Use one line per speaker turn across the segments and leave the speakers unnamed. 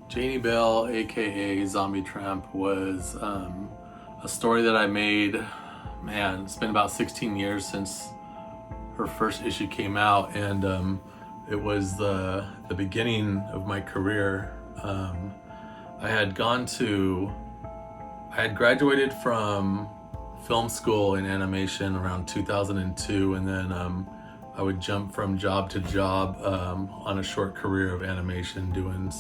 Janie Bell, aka Zombie Tramp, was a story that I made. Man, it's been about 16 years since her first issue came out, and it was the beginning of my career. I had gone to, I had graduated from film school in animation around 2002, and then I would jump from job to job on a short career of animation, doing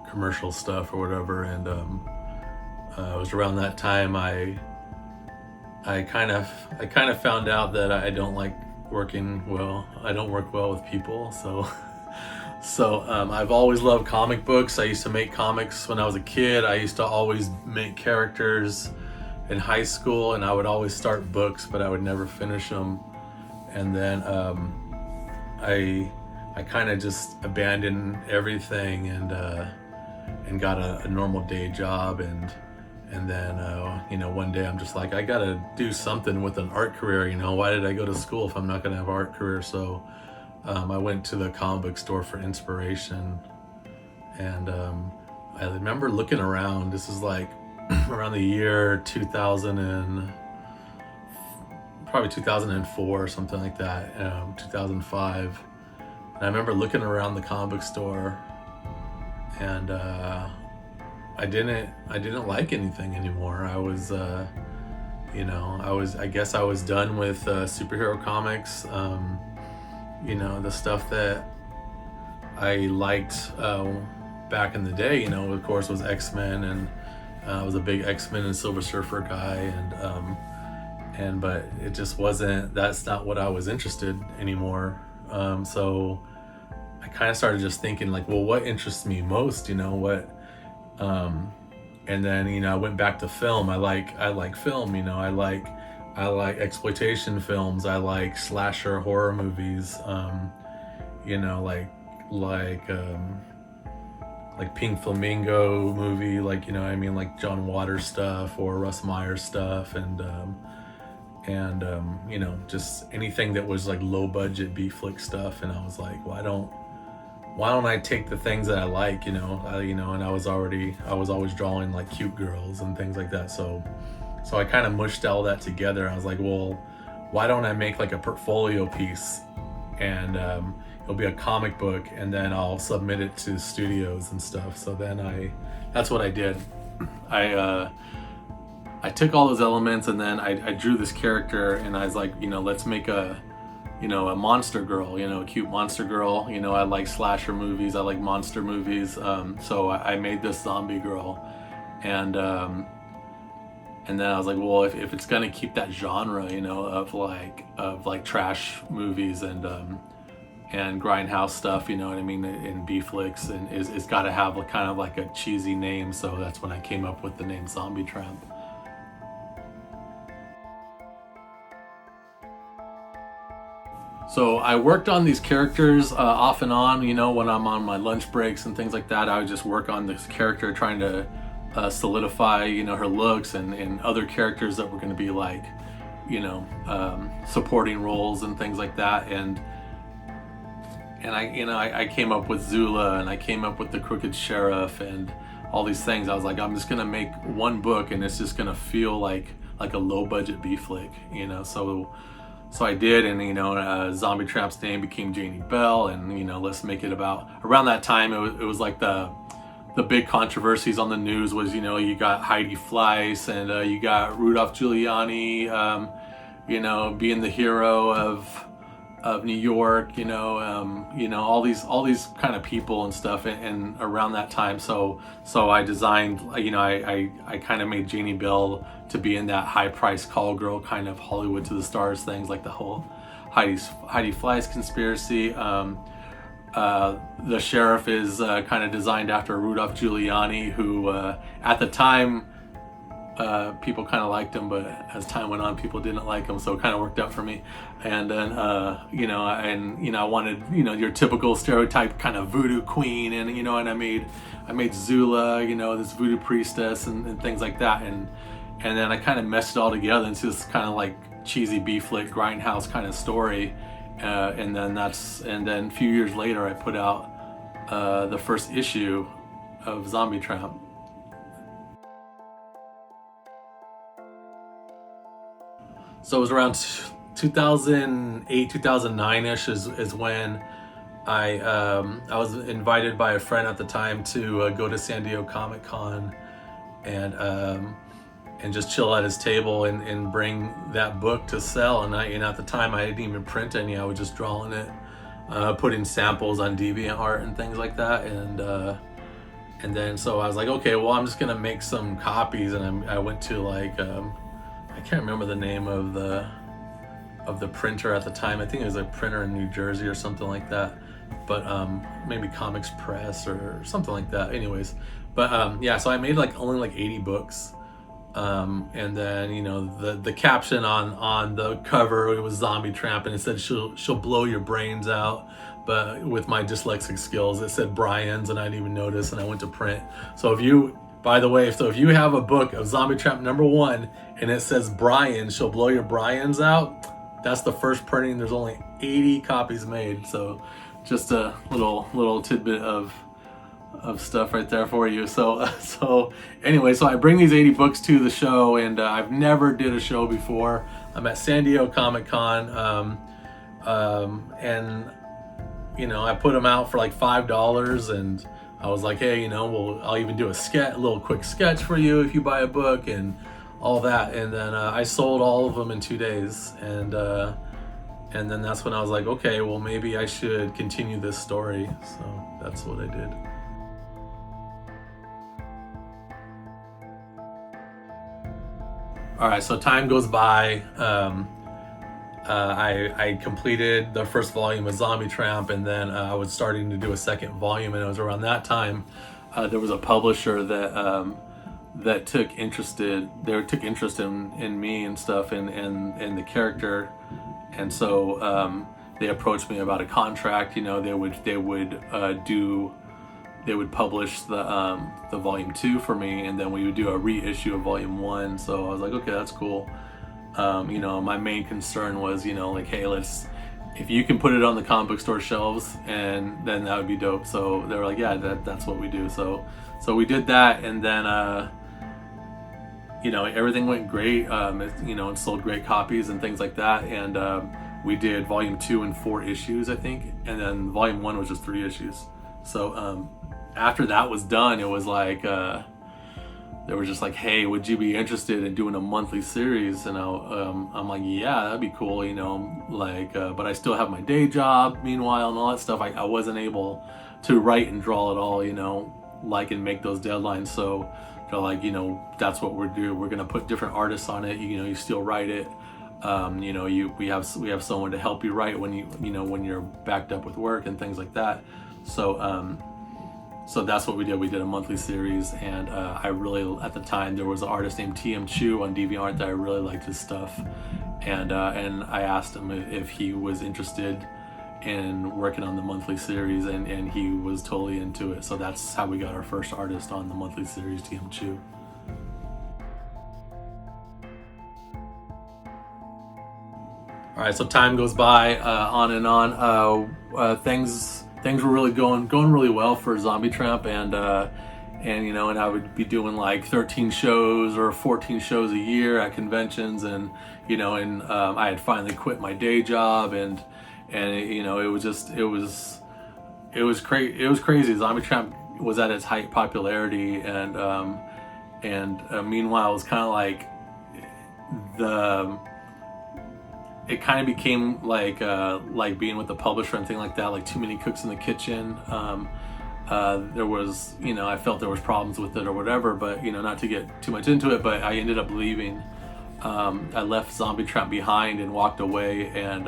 commercial stuff or whatever. And it was around that time I kind of found out that I don't like working well. I don't work well with people. So I've always loved comic books. I used to make comics when I was a kid. I used to always make characters in high school, and I would always start books, but I would never finish them. And then I kind of just abandoned everything and got a normal day job, and then one day I'm just like, I gotta do something with an art career. Why did I go to school if I'm not gonna have an art career? So I went to the comic book store for inspiration, and I remember looking around. This is like around the year 2000 and probably 2004 or something like that, 2005. And I remember looking around the comic book store, and I didn't like anything anymore. I was I guess I was done with superhero comics. The stuff that I liked back in the day, of course, was X-Men, and I was a big X-Men and Silver Surfer guy, but it just wasn't. That's not what I was interested anymore. So I kind of started just thinking like, well, what interests me most? And then I went back to film. I like film. I like exploitation films. I like slasher horror movies. Like Pink Flamingo movie, like John Waters stuff or Russ Meyer stuff, and just anything that was like low budget B flick stuff. And I was like, why don't I take the things that I like, and I was always drawing like cute girls and things like that. So I kind of mushed all that together. I was like, well, why don't I make like a portfolio piece, and it'll be a comic book, and then I'll submit it to studios and stuff. So then that's what I did. I took all those elements, and then I drew this character, and I was like, let's make a monster girl, a cute monster girl. I like slasher movies. I like monster movies. So I made this zombie girl, and then I was like, well, if it's gonna keep that genre, of like trash movies and grindhouse stuff, and B flicks, and it's got to have kind of like a cheesy name. So that's when I came up with the name Zombie Tramp. So I worked on these characters off and on, when I'm on my lunch breaks and things like that. I would just work on this character, trying to solidify, her looks, and other characters that were going to be like, supporting roles and things like that. And I came up with Zula, and I came up with the Crooked Sheriff, and all these things. I was like, I'm just going to make one book, and it's just going to feel like a low budget B flick, So I did, and Zombie Tramp's name became Janie Bell, and let's make it about. Around that time, it was like the big controversies on the news was, you got Heidi Fleiss, and you got Rudolph Giuliani, being the hero of New York, all these kind of people and stuff, and around that time, so I designed, I kind of made Janie Bell to be in that high price call girl kind of Hollywood to the stars things, like the whole Heidi Fleiss conspiracy. The sheriff is kind of designed after Rudolph Giuliani, who at the time people kind of liked him, but as time went on, people didn't like him, so it kind of worked out for me. And then I wanted your typical stereotype kind of voodoo queen, and and I made Zula, this voodoo priestess, and things like that, and then I kind of meshed it all together into this kind of like cheesy B flick grindhouse kind of story. And then a few years later, I put out the first issue of Zombie Tramp. So it was around 2008, 2009-ish is when I was invited by a friend at the time to go to San Diego Comic-Con and just chill at his table and bring that book to sell. And at the time I didn't even print any. I was just drawing it, putting samples on DeviantArt and things like that. And then so I was like, okay, well, I'm just gonna make some copies. And I went to like I can't remember the name of the printer at the time. I think it was a printer in New Jersey or something like that, but maybe Comics Press or something like that. Anyways, but yeah, so I made only 80 books, and then the caption on the cover, it was Zombie Tramp, and it said she'll blow your brains out. But with my dyslexic skills, it said Brian's, and I didn't even notice, and I went to print. So if you have a book of Zombie Tramp #1 and it says Brian, she'll blow your Brian's out, that's the first printing. There's only 80 copies made. So just a little tidbit of stuff right there for you. So anyway, so I bring these 80 books to the show, and I've never did a show before. I'm at San Diego Comic-Con, and I put them out for like $5, and I was like, hey, I'll even do a little quick sketch for you if you buy a book and all that. And then I sold all of them in 2 days, and then that's when I was like, okay, well, maybe I should continue this story. So that's what I did. All right, so time goes by. I completed the first volume of Zombie Tramp, and then I was starting to do a second volume, and it was around that time there was a publisher that took interest in me and stuff, and the character, and so they approached me about a contract. They would publish the volume 2 for me, and then we would do a reissue of volume 1. So I was like, okay, that's cool. My main concern was, hey, if you can put it on the comic book store shelves, and then that would be dope. So they were like, yeah, that's what we do. So we did that, and then everything went great. It sold great copies and things like that. And we did volume 2 in 4 issues, I think, and then volume 1 was just 3 issues. So after that was done, it was like they were just like, hey, would you be interested in doing a monthly series? And I'm like, yeah, that'd be cool, but I still have my day job meanwhile and all that stuff. I wasn't able to write and draw at all, and make those deadlines. So they're like, that's what we're doing. We're gonna put different artists on it. You still write it. We have someone to help you write when when you're backed up with work and things like that. So that's what we did. We did a monthly series, and I really, at the time, there was an artist named TM Chu on DeviantArt that I really liked his stuff, and I asked him if he was interested in working on the monthly series, and he was totally into it. So that's how we got our first artist on the monthly series, TM Chu. All right, so time goes by, on and on. Things were really going really well for Zombie Tramp, and I would be doing like 13 shows or 14 shows a year at conventions, and I had finally quit my day job, and it was crazy. Zombie Tramp was at its height popularity, and meanwhile it was kind of like it kind of became like being with the publisher and thing like that, like too many cooks in the kitchen. There was, I felt there was problems with it or whatever, but not to get too much into it, but I ended up leaving. I left Zombie Tramp behind and walked away, and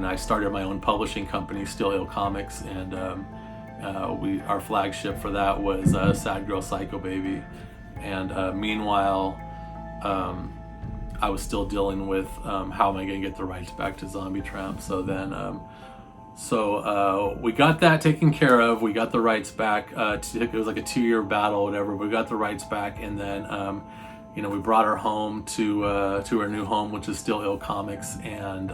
I started my own publishing company, Still Ill Comics, and our flagship for that was Sad Girl Psycho Baby. And meanwhile, I was still dealing with how am I going to get the rights back to Zombie Tramp. So then, we got that taken care of. We got the rights back. It was like a 2-year battle, or whatever. We got the rights back, and then we brought her home to our new home, which is Still Ill Comics. And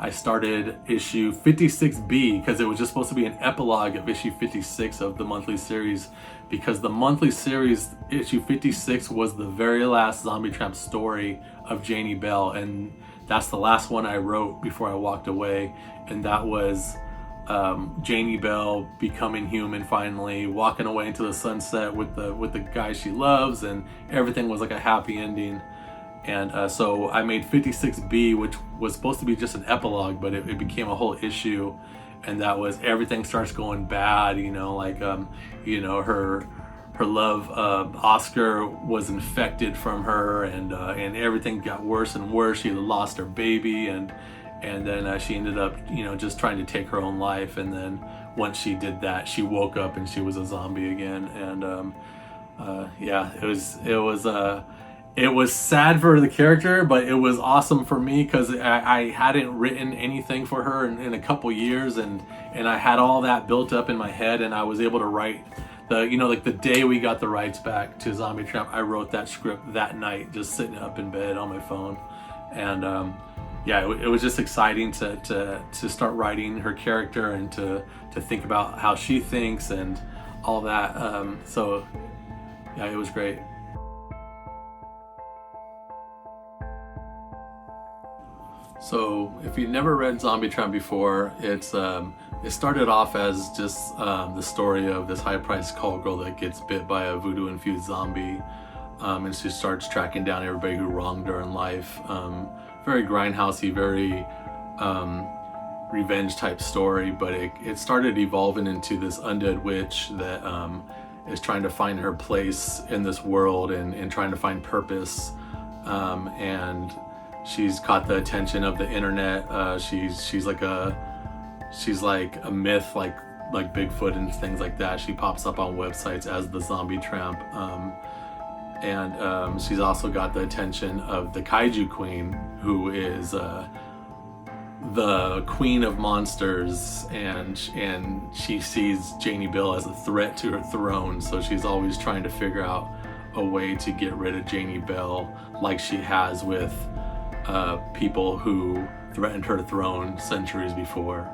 I started issue 56B because it was just supposed to be an epilogue of issue 56 of the monthly series, because the monthly series issue 56 was the very last Zombie Tramp story of Janie Bell, and that's the last one I wrote before I walked away. And that was Janie Bell becoming human, finally walking away into the sunset with the guy she loves, and everything was like a happy ending. And so I made 56B, which was supposed to be just an epilogue, but it became a whole issue. And that was everything starts going bad, like, her love, Oscar was infected from her, and everything got worse and worse. She lost her baby, and then she ended up, just trying to take her own life. And then once she did that, she woke up and she was a zombie again. And it was sad for the character, but it was awesome for me because I hadn't written anything for her in a couple years, and I had all that built up in my head, and I was able to write the day we got the rights back to Zombie Tramp, I wrote that script that night, just sitting up in bed on my phone. And it was just exciting to start writing her character and to think about how she thinks and all that. It was great. So if you've never read Zombie Tramp before, it started off as just the story of this high-priced call girl that gets bit by a voodoo-infused zombie, and she starts tracking down everybody who wronged her in life. Very grindhousey, very revenge type story, but it started evolving into this undead witch that is trying to find her place in this world and trying to find purpose, and she's caught the attention of the internet. She's like a myth, like Bigfoot and things like that. She pops up on websites as the Zombie Tramp, and she's also got the attention of the Kaiju Queen, who is the queen of monsters, and she sees Janie Bell as a threat to her throne. So she's always trying to figure out a way to get rid of Janie Bell, like she has with people who threatened her throne centuries before.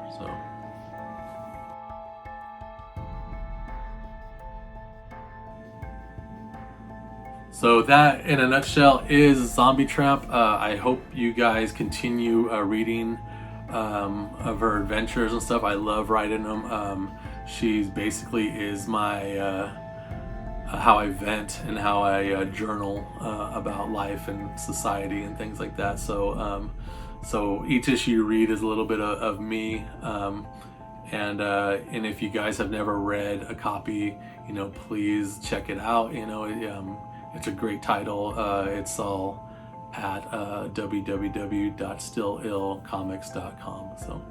So that, in a nutshell, is Zombie Tramp. I hope you guys continue reading of her adventures and stuff. I love writing them. She basically is my how I vent and how I journal about life and society and things like that. So each issue you read is a little bit of me. And if you guys have never read a copy, please check it out. It's a great title. It's all at www.stillillcomics.com. So